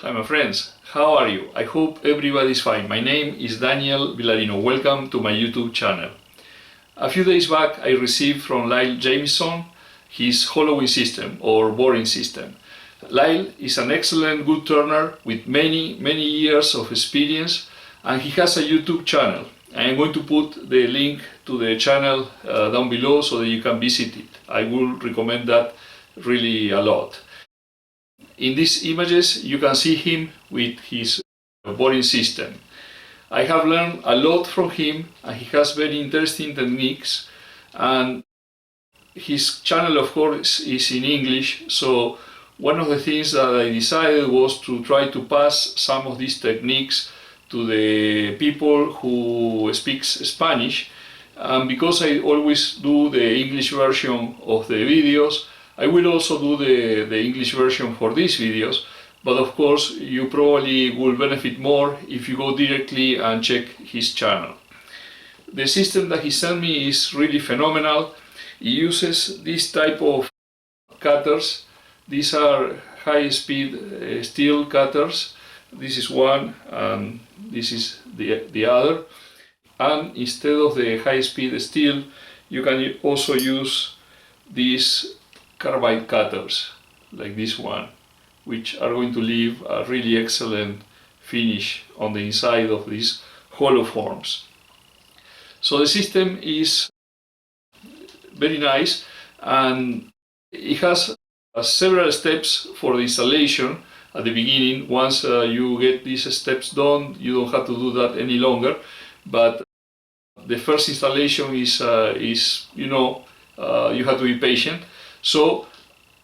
Hi my friends, how are you? I hope everybody's fine. My name is Daniel Villarino. Welcome to my YouTube channel. A few days back I received from Lyle Jamieson his Hollowing system or boring system. Lyle is an excellent wood turner with many years of experience, and he has a YouTube channel. I am going to put the link to the channel down below so that you can visit it. I will recommend that really a lot. In these images you can see him with his boring system. I have learned a lot from him, and he has very interesting techniques, and his channel of course is in English, so one of the things that I decided was to try to pass some of these techniques to the people who speak Spanish, and because I always do the English version of the videos, I will also do the English version for these videos, but of course you probably will benefit more if you go directly and check his channel. The system that he sent me is really phenomenal. He uses this type of cutters. These are high-speed steel cutters. This is one and this is the other. And instead of the high-speed steel, you can also use these carbide cutters like this one, which are going to leave a really excellent finish on the inside of these hollow forms. So the system is very nice, and it has several steps for the installation at the beginning. Once you get these steps done, you don't have to do that any longer, but the first installation is you have to be patient. So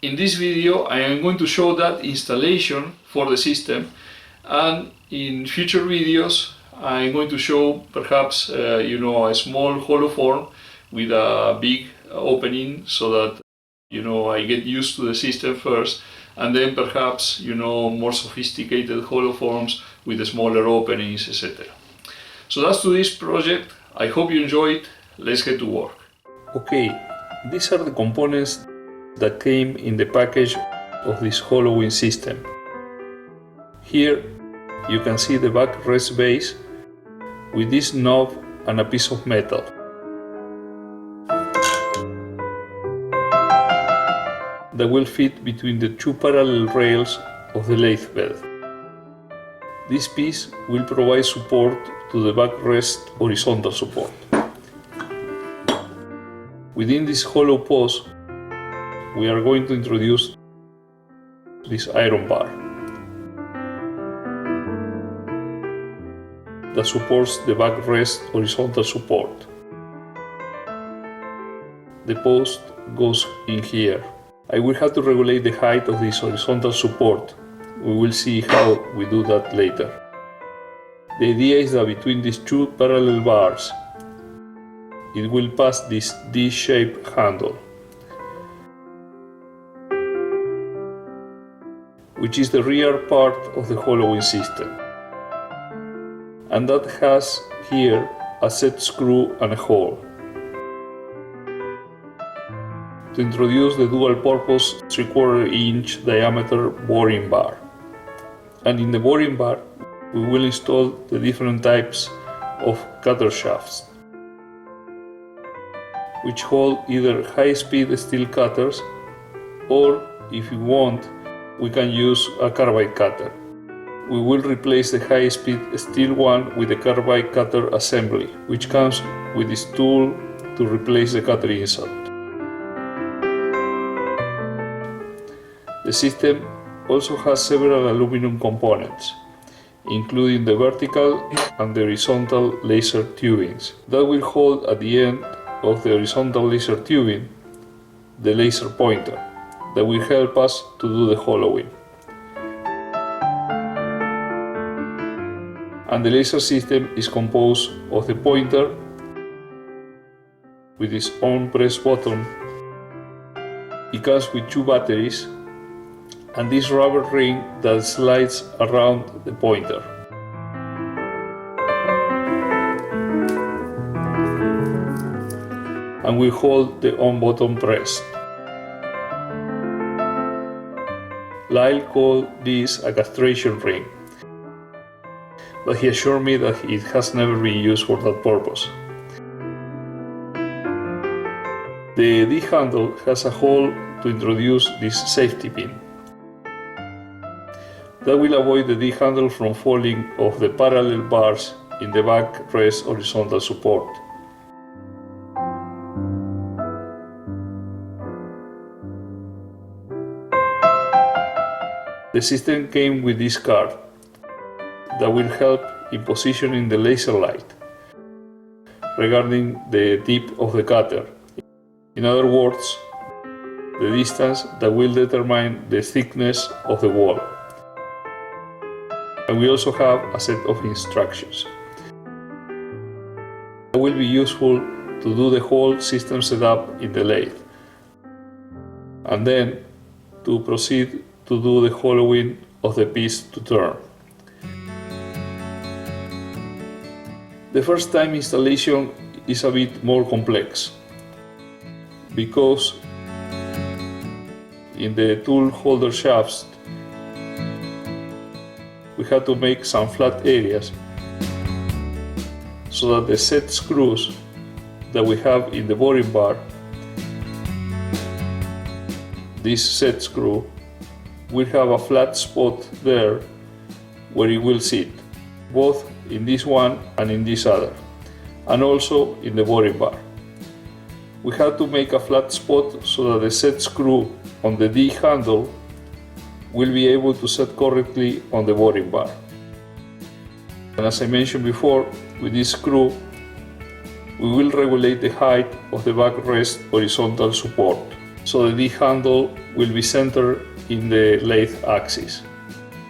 in this video I am going to show that installation for the system, and in future videos I am going to show perhaps a small hollow form with a big opening, so that I get used to the system first, and then perhaps more sophisticated hollow forms with the smaller openings, etc. So that's to this project. I hope you enjoy it. Let's get to work. Okay, these are the components that came in the package of this Hollowing system. Here you can see the backrest base with this knob and a piece of metal. That will fit between the two parallel rails of the lathe bed. This piece will provide support to the backrest horizontal support. Within this hollow post, we are going to introduce this iron bar that supports the backrest horizontal support. The post goes in here. I will have to regulate the height of this horizontal support. We will see how we do that later. The idea is that between these two parallel bars, it will pass this D-shaped handle, which is the rear part of the Hollowing system, and that has here a set screw and a hole to introduce the dual-purpose 3/4 inch diameter boring bar. And in the boring bar we will install the different types of cutter shafts, which hold either high-speed steel cutters, or if you want, we can use a carbide cutter. We will replace the high-speed steel one with the carbide cutter assembly, which comes with this tool to replace the cutter insert. The system also has several aluminum components, including the vertical and the horizontal laser tubings that will hold at the end of the horizontal laser tubing the laser pointer that will help us to do the hollowing. And the laser system is composed of the pointer with its own press button. It comes with two batteries and this rubber ring that slides around the pointer. And we hold the on button pressed. Lyle called this a castration ring, but he assured me that it has never been used for that purpose. The D handle has a hole to introduce this safety pin. That will avoid the D handle from falling off the parallel bars in the backrest horizontal support. The system came with this card that will help in positioning the laser light regarding the tip of the cutter. In other words, the distance that will determine the thickness of the wall. And we also have a set of instructions. It will be useful to do the whole system setup in the lathe, and then to proceed to do the hollowing of the piece to turn. The first time installation is a bit more complex because in the tool holder shafts we had to make some flat areas so that the set screws that we have in the boring bar, this set screw, will have a flat spot there where it will sit, both in this one and in this other, and also in the boring bar. We had to make a flat spot so that the set screw on the D handle will be able to set correctly on the boring bar. And as I mentioned before, with this screw we will regulate the height of the backrest horizontal support, so the D handle will be centered in the lathe axis.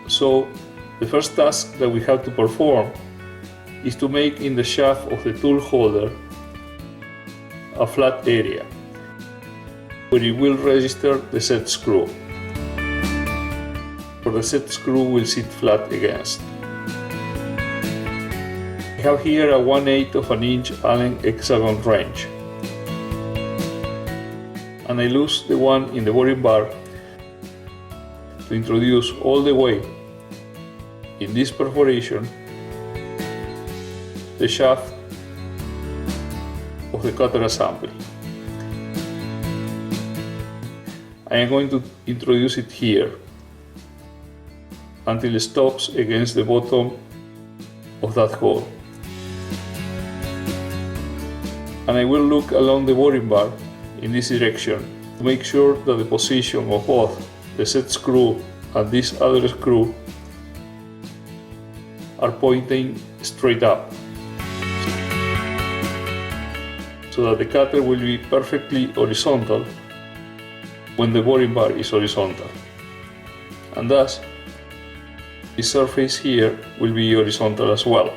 So the first task that we have to perform is to make in the shaft of the tool holder a flat area where it will register the set screw, where the set screw will sit flat against. I have here a 1/8 of an inch Allen hexagon wrench, and I loose the one in the boring bar to introduce all the way in this perforation the shaft of the cutter assembly. I am going to introduce it here until it stops against the bottom of that hole. And I will look along the boring bar in this direction to make sure that the position of both the set screw and this other screw are pointing straight up, so that the cutter will be perfectly horizontal when the boring bar is horizontal, and thus the surface here will be horizontal as well.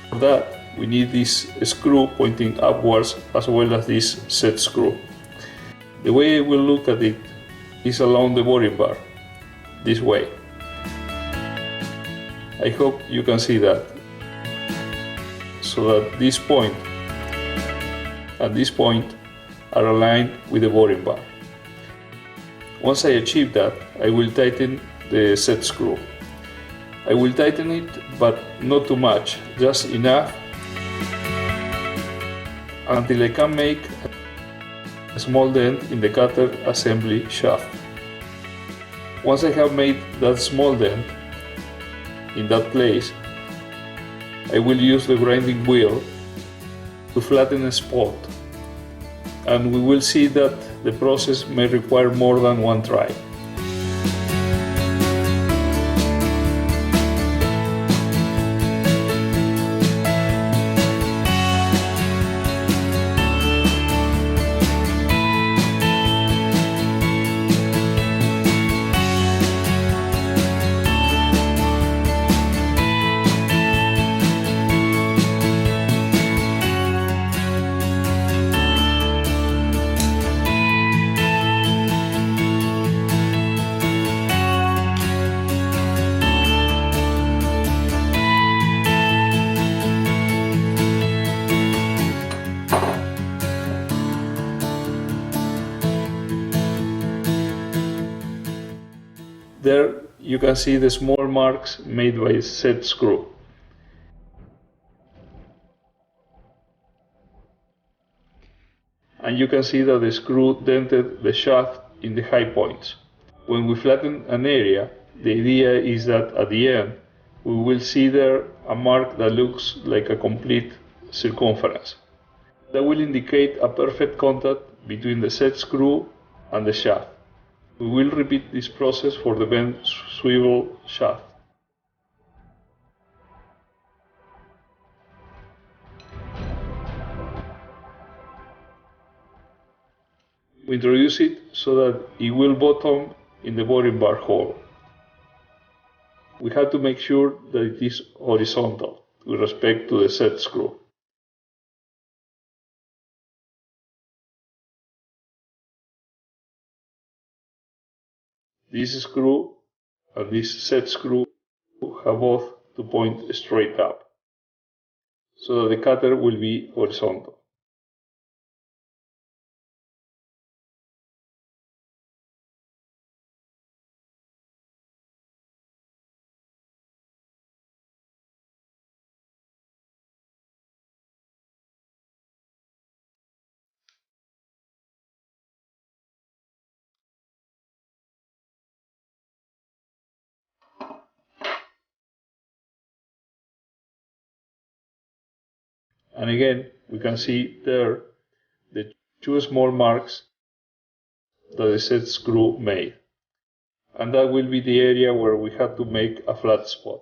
For that we need this screw pointing upwards as well as this set screw. The way I will look at it is along the boring bar, this way. I hope you can see that, so that this point and this point are aligned with the boring bar. Once I achieve that, I will tighten the set screw. I will tighten it, but not too much, just enough until I can make a small dent in the cutter assembly shaft. Once I have made that small dent in that place, I will use the grinding wheel to flatten a spot, and we will see that the process may require more than one try. There you can see the small marks made by the set screw. And you can see that the screw dented the shaft in the high points. When we flatten an area, the idea is that at the end we will see there a mark that looks like a complete circumference. That will indicate a perfect contact between the set screw and the shaft. We will repeat this process for the bent swivel shaft. We introduce it so that it will bottom in the boring bar hole. We have to make sure that it is horizontal with respect to the set screw. This screw and this set screw have both to point straight up, so that the cutter will be horizontal. And again, we can see there the two small marks that the set screw made. And that will be the area where we have to make a flat spot.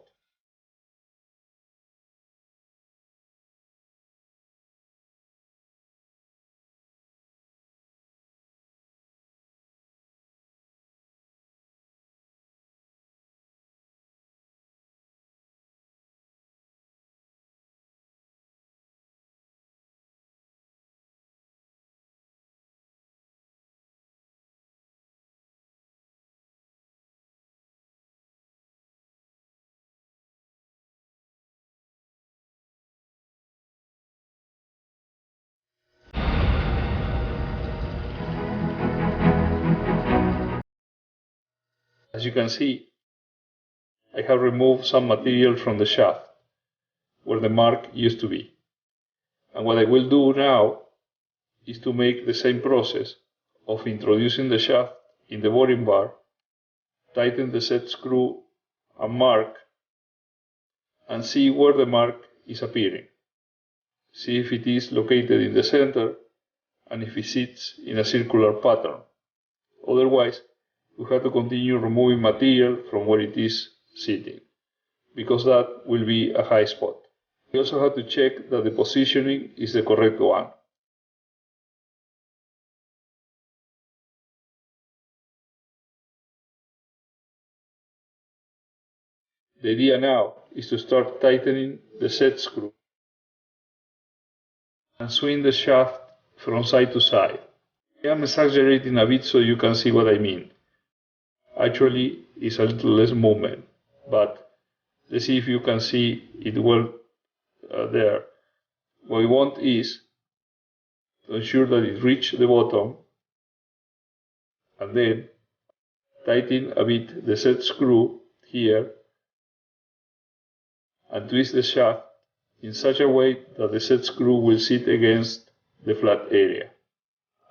As you can see, I have removed some material from the shaft, where the mark used to be. And what I will do now is to make the same process of introducing the shaft in the boring bar, tighten the set screw and mark, and see where the mark is appearing. See if it is located in the center and if it sits in a circular pattern. Otherwise, we have to continue removing material from where it is sitting, because that will be a high spot. We also have to check that the positioning is the correct one. The idea now is to start tightening the set screw and swing the shaft from side to side. I am exaggerating a bit so you can see what I mean. Actually, it's a little less movement, but let's see if you can see it well there. What we want is to ensure that it reaches the bottom, and then tighten a bit the set screw here and twist the shaft in such a way that the set screw will sit against the flat area.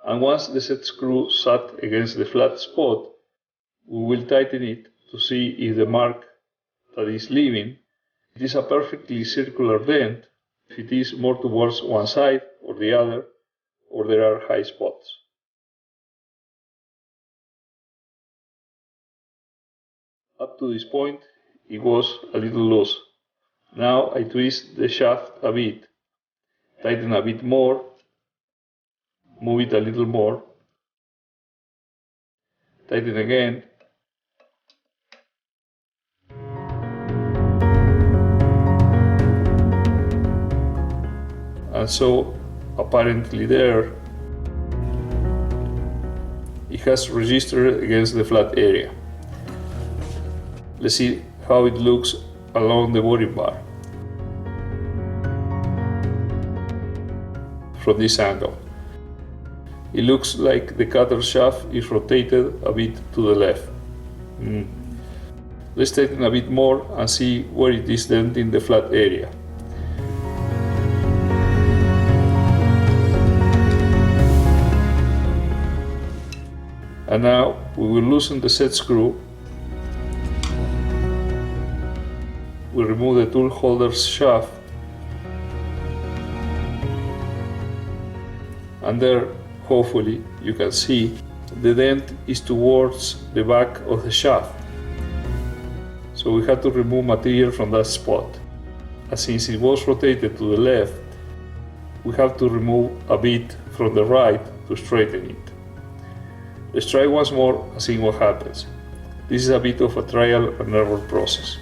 And once the set screw sat against the flat spot, we will tighten it to see if the mark that is leaving, it is a perfectly circular dent, if it is more towards one side or the other, or there are high spots. Up to this point, it was a little loose. Now I twist the shaft a bit, tighten a bit more, move it a little more, tighten again, and so apparently there it has registered against the flat area. Let's see how it looks along the boring bar from this angle. It looks like the cutter shaft is rotated a bit to the left. Let's tighten a bit more and see where it is denting the flat area. And now we will loosen the set screw. We remove the tool holder's shaft, and there, hopefully, you can see the dent is towards the back of the shaft. So we had to remove material from that spot. And since it was rotated to the left, we have to remove a bit from the right to straighten it. Let's try once more and see what happens. This is a bit of a trial and error process.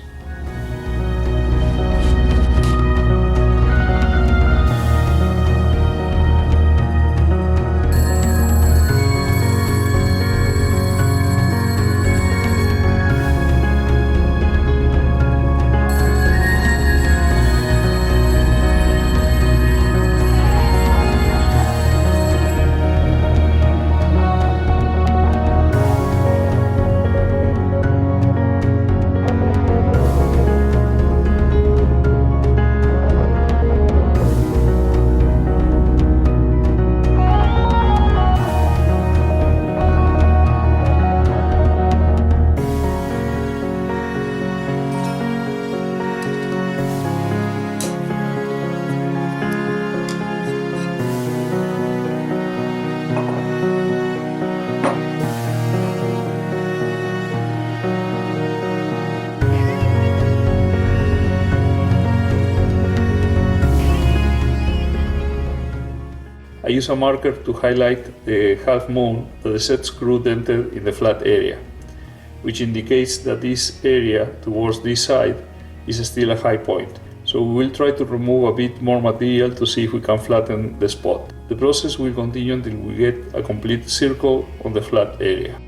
I use a marker to highlight the half moon that the set screw dented in the flat area, which indicates that this area towards this side is still a high point. So we will try to remove a bit more material to see if we can flatten the spot. The process will continue until we get a complete circle on the flat area.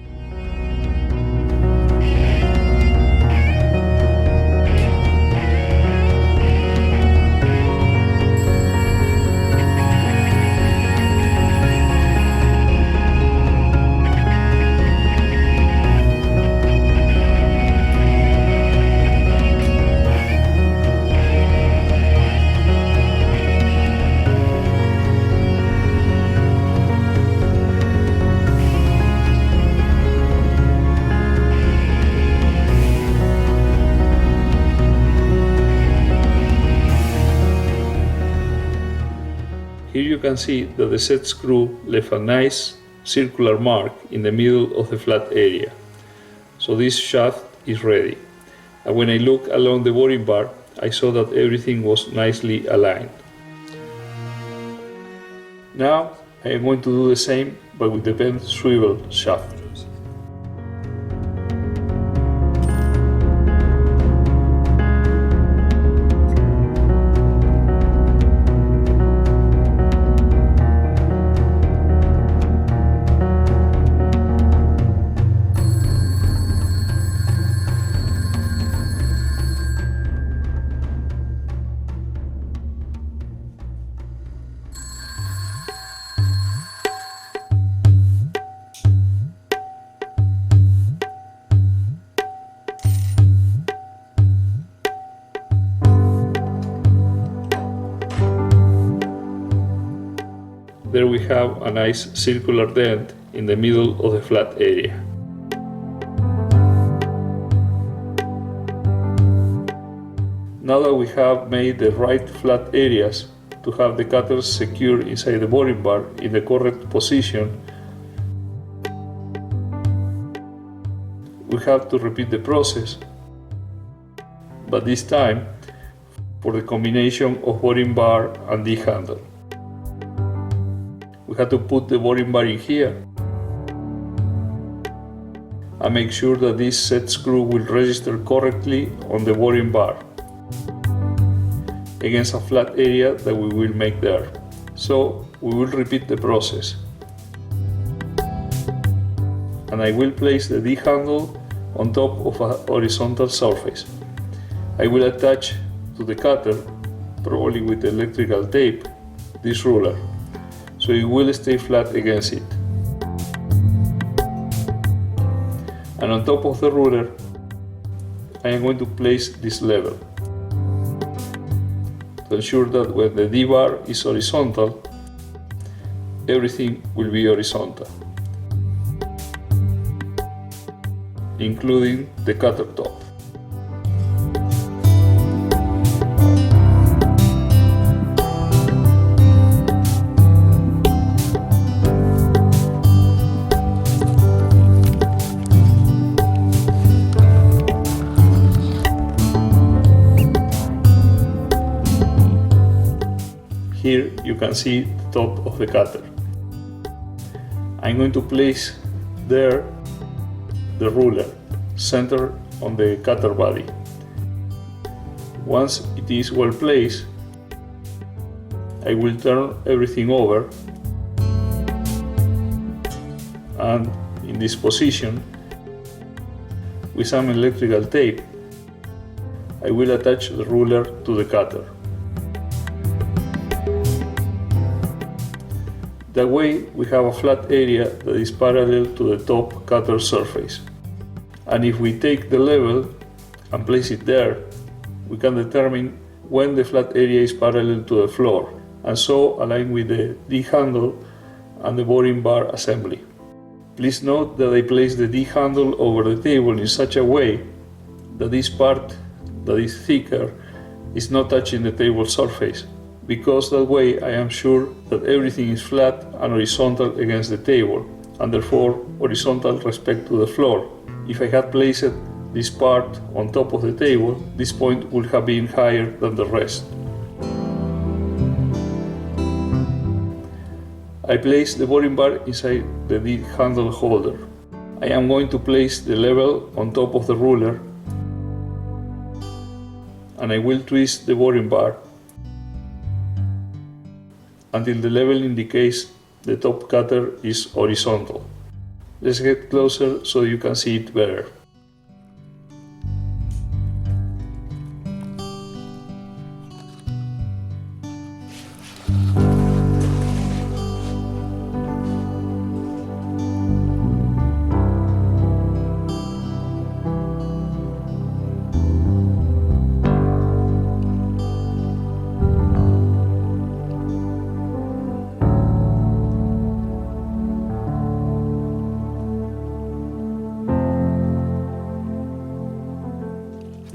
Here you can see that the set screw left a nice circular mark in the middle of the flat area. So this shaft is ready. And when I look along the boring bar, I saw that everything was nicely aligned. Now I am going to do the same but with the bent swivel shaft. There we have a nice circular dent in the middle of the flat area. Now that we have made the right flat areas to have the cutters secured inside the boring bar in the correct position, we have to repeat the process, but this time for the combination of boring bar and D-handle. We have to put the boring bar in here and make sure that this set screw will register correctly on the boring bar against a flat area that we will make there. So we will repeat the process. And I will place the D-handle on top of a horizontal surface. I will attach to the cutter, probably with electrical tape, this ruler, so it will stay flat against it. And on top of the ruler, I am going to place this level to ensure that when the D bar is horizontal, everything will be horizontal, including the cutter top. Here you can see the top of the cutter. I'm going to place there the ruler, centered on the cutter body. Once it is well placed, I will turn everything over, and in this position, with some electrical tape, I will attach the ruler to the cutter. That way we have a flat area that is parallel to the top cutter surface. And if we take the level and place it there, we can determine when the flat area is parallel to the floor, and so align with the D handle and the boring bar assembly. Please note that I place the D handle over the table in such a way that this part that is thicker is not touching the table surface, because that way I am sure that everything is flat and horizontal against the table, and therefore horizontal respect to the floor. If I had placed this part on top of the table, this point would have been higher than the rest. I place the boring bar inside the D handle holder. I am going to place the level on top of the ruler, and I will twist the boring bar until the level indicates the top cutter is horizontal. Let's get closer so you can see it better.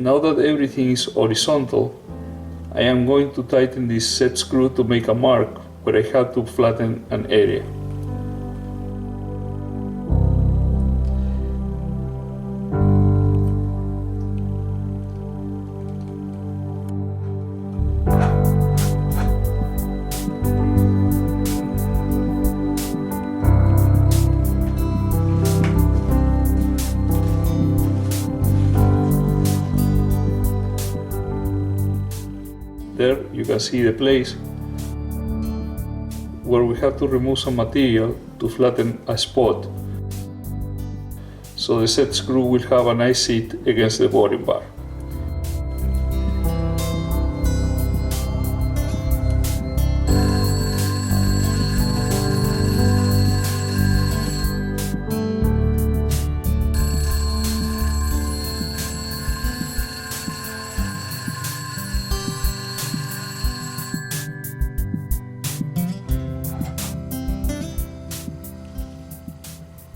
Now that everything is horizontal, I am going to tighten this set screw to make a mark where I have to flatten an area. There you can see the place where we have to remove some material to flatten a spot, so the set screw will have a nice seat against the boring bar.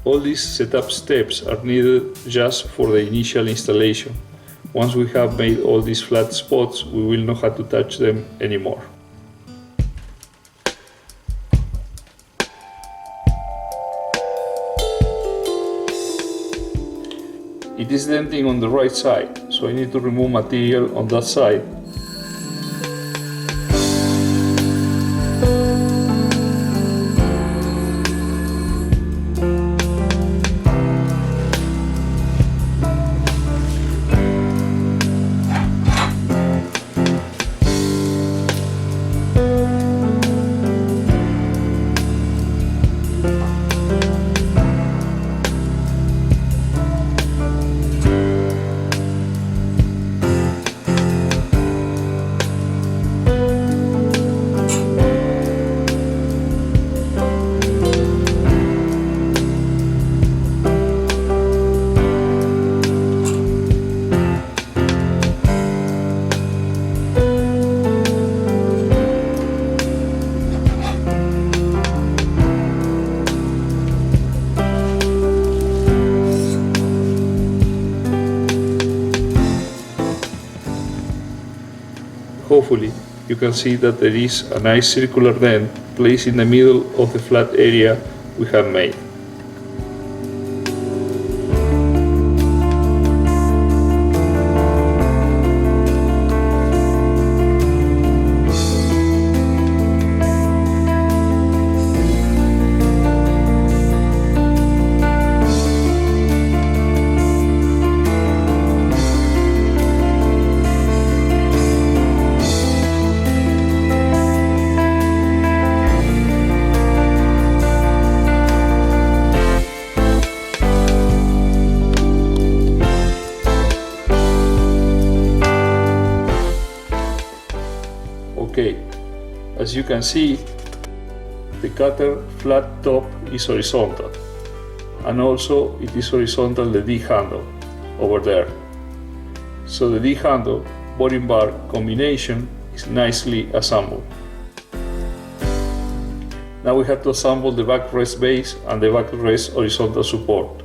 All these setup steps are needed just for the initial installation. Once we have made all these flat spots, we will not have to touch them anymore. It is denting on the right side, so I need to remove material on that side. hopefully you can see that there is a nice circular dent placed in the middle of the flat area we have made. Okay, as you can see, the cutter flat top is horizontal, and also it is horizontal the D handle over there. So the D handle bottom bar combination is nicely assembled. Now we have to assemble the backrest base and the backrest horizontal support.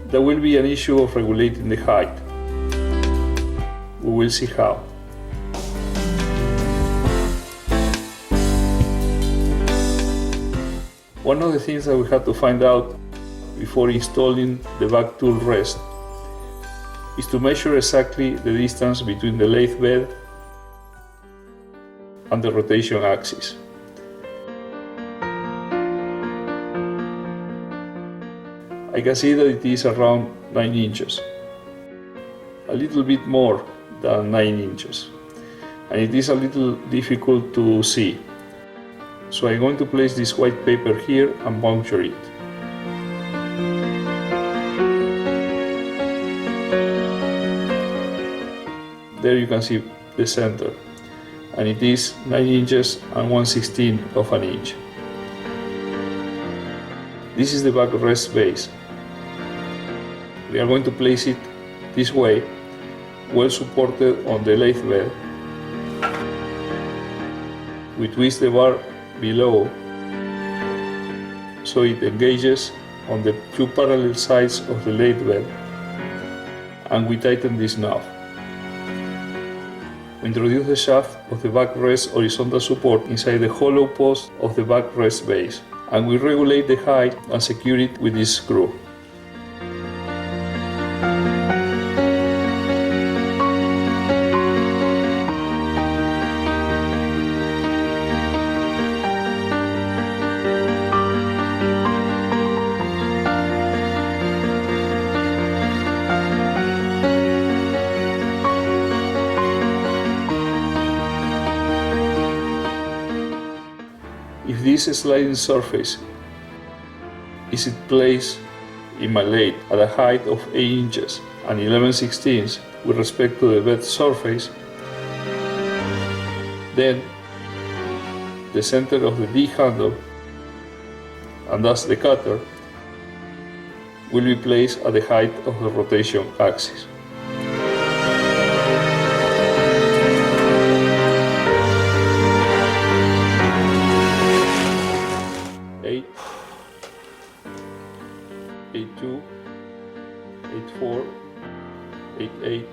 There will be an issue of regulating the height. We will see how. One of the things that we have to find out before installing the back tool rest is to measure exactly the distance between the lathe bed and the rotation axis. I can see that it is around 9 inches, a little bit more than 9 inches, and it is a little difficult to see. So I'm going to place this white paper here and puncture it. There you can see the center, and it is 9 inches and 1/16 of an inch. This is the backrest base. We are going to place it this way, well supported on the lathe bed. We twist the bar below so it engages on the two parallel sides of the lathe bed, and we tighten this knob. We introduce the shaft of the backrest horizontal support inside the hollow post of the backrest base, and we regulate the height and secure it with this screw. If this sliding surface is placed in my lathe at a height of 8 inches and 11/16 with respect to the bed surface, then the center of the D handle, and thus the cutter, will be placed at the height of the rotation axis. A2, 8.4, 8.8,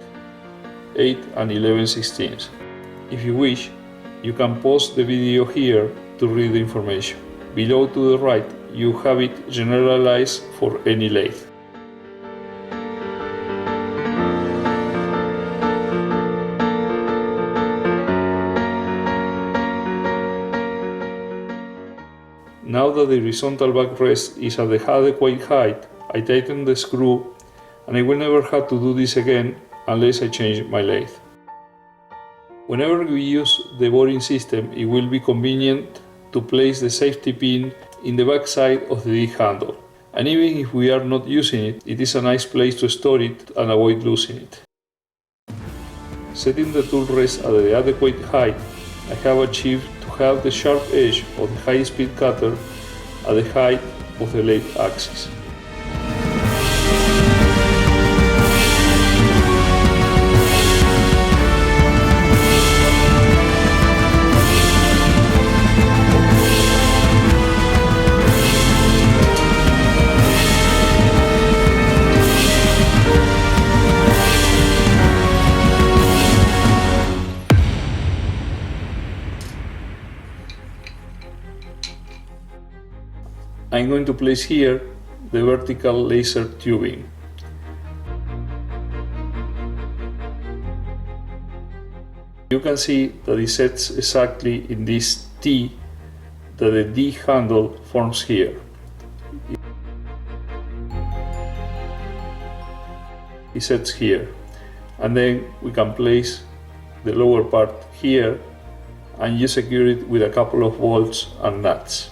8 and 11/16. If you wish, you can pause the video here to read the information. Below to the right, you have it generalized for any lathe. Now that the horizontal backrest is at the adequate height, I tighten the screw, and I will never have to do this again unless I change my lathe. Whenever we use the boring system, it will be convenient to place the safety pin in the back side of the D handle, and even if we are not using it, it is a nice place to store it and avoid losing it. Setting the tool rest at the adequate height, I have achieved to have the sharp edge of the high-speed cutter at the height of the lathe axis. I'm going to place here the vertical laser tubing. You can see that it sets exactly in this T that the D handle forms here. It sets here, and then we can place the lower part here and you secure it with a couple of bolts and nuts.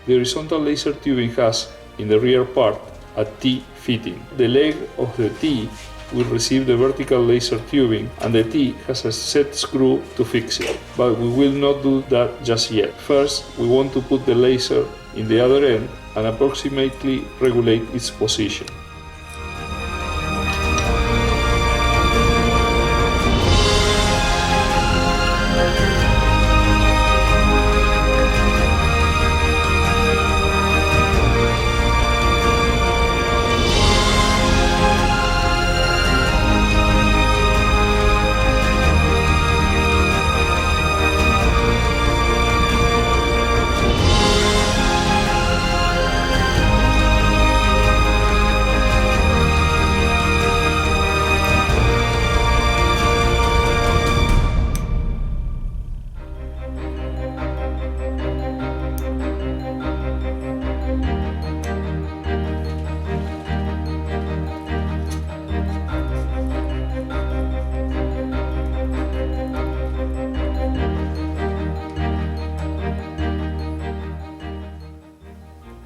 The horizontal laser tubing has, in the rear part, a T fitting. The leg of the T will receive the vertical laser tubing and the T has a set screw to fix it. But we will not do that just yet. First, we want to put the laser in the other end and approximately regulate its position.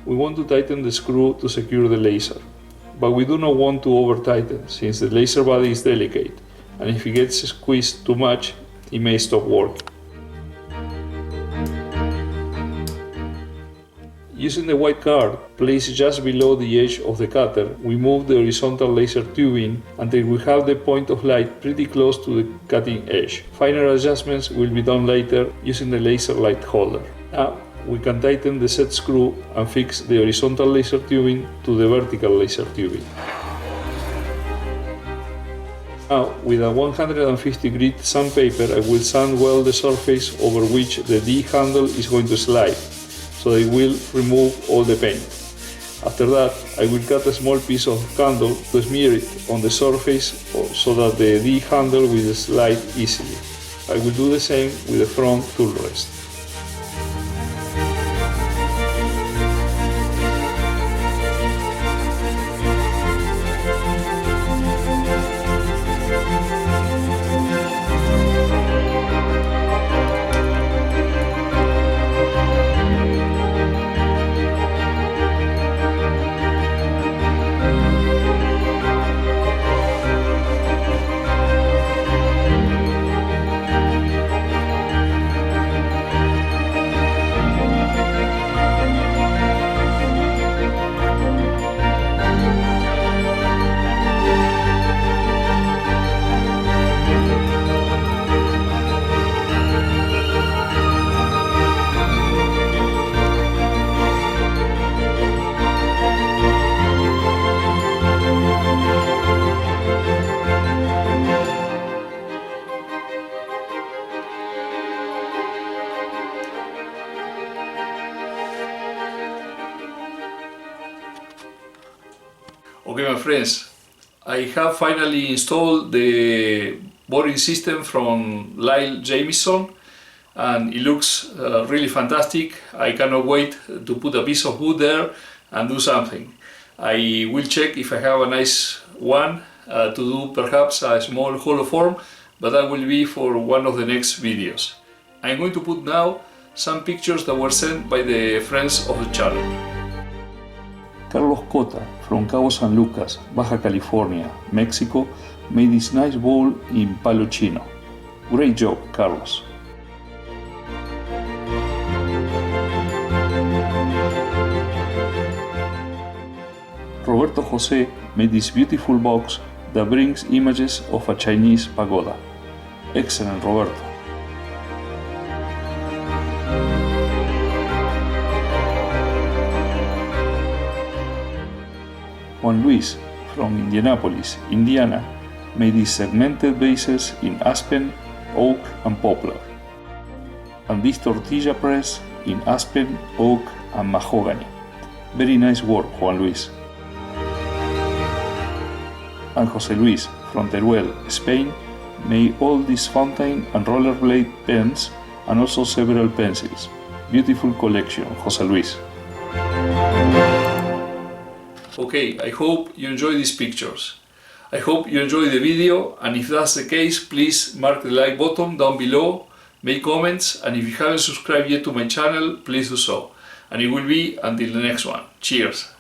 We want to tighten the screw to secure the laser, but we do not want to over-tighten since the laser body is delicate, and if it gets squeezed too much, it may stop working. Using the white card placed just below the edge of the cutter, we move the horizontal laser tubing until we have the point of light pretty close to the cutting edge. Finer adjustments will be done later using the laser light holder. Now, we can tighten the set screw and fix the horizontal laser tubing to the vertical laser tubing. Now, with a 150 grit sandpaper, I will sand weld the surface over which the D handle is going to slide, so it will remove all the paint. After that, I will cut a small piece of candle to smear it on the surface so that the D handle will slide easily. I will do the same with the front tool rest. Okay, my friends, I have finally installed the boring system from Lyle Jamieson and it looks really fantastic. I cannot wait to put a piece of wood there and do something. I will check if I have a nice one to do perhaps a small hollow form, but that will be for one of the next videos. I'm going to put now some pictures that were sent by the friends of the channel. Carlos Cota from Cabo San Lucas, Baja California, Mexico, made this nice bowl in palo chino. Great job, Carlos. Roberto Jose made this beautiful box that brings images of a Chinese pagoda. Excellent, Roberto. Juan Luis from Indianapolis, Indiana, made these segmented vases in aspen, oak and poplar, and this tortilla press in aspen, oak and mahogany. Very nice work, Juan Luis. And Jose Luis from Teruel, Spain, made all these fountain and rollerblade pens and also several pencils. Beautiful collection, Jose Luis. Okay, I hope you enjoy these pictures. I hope you enjoy the video, and if that's the case, please mark the like button down below, make comments, and if you haven't subscribed yet to my channel, please do so. And it will be until the next one. Cheers!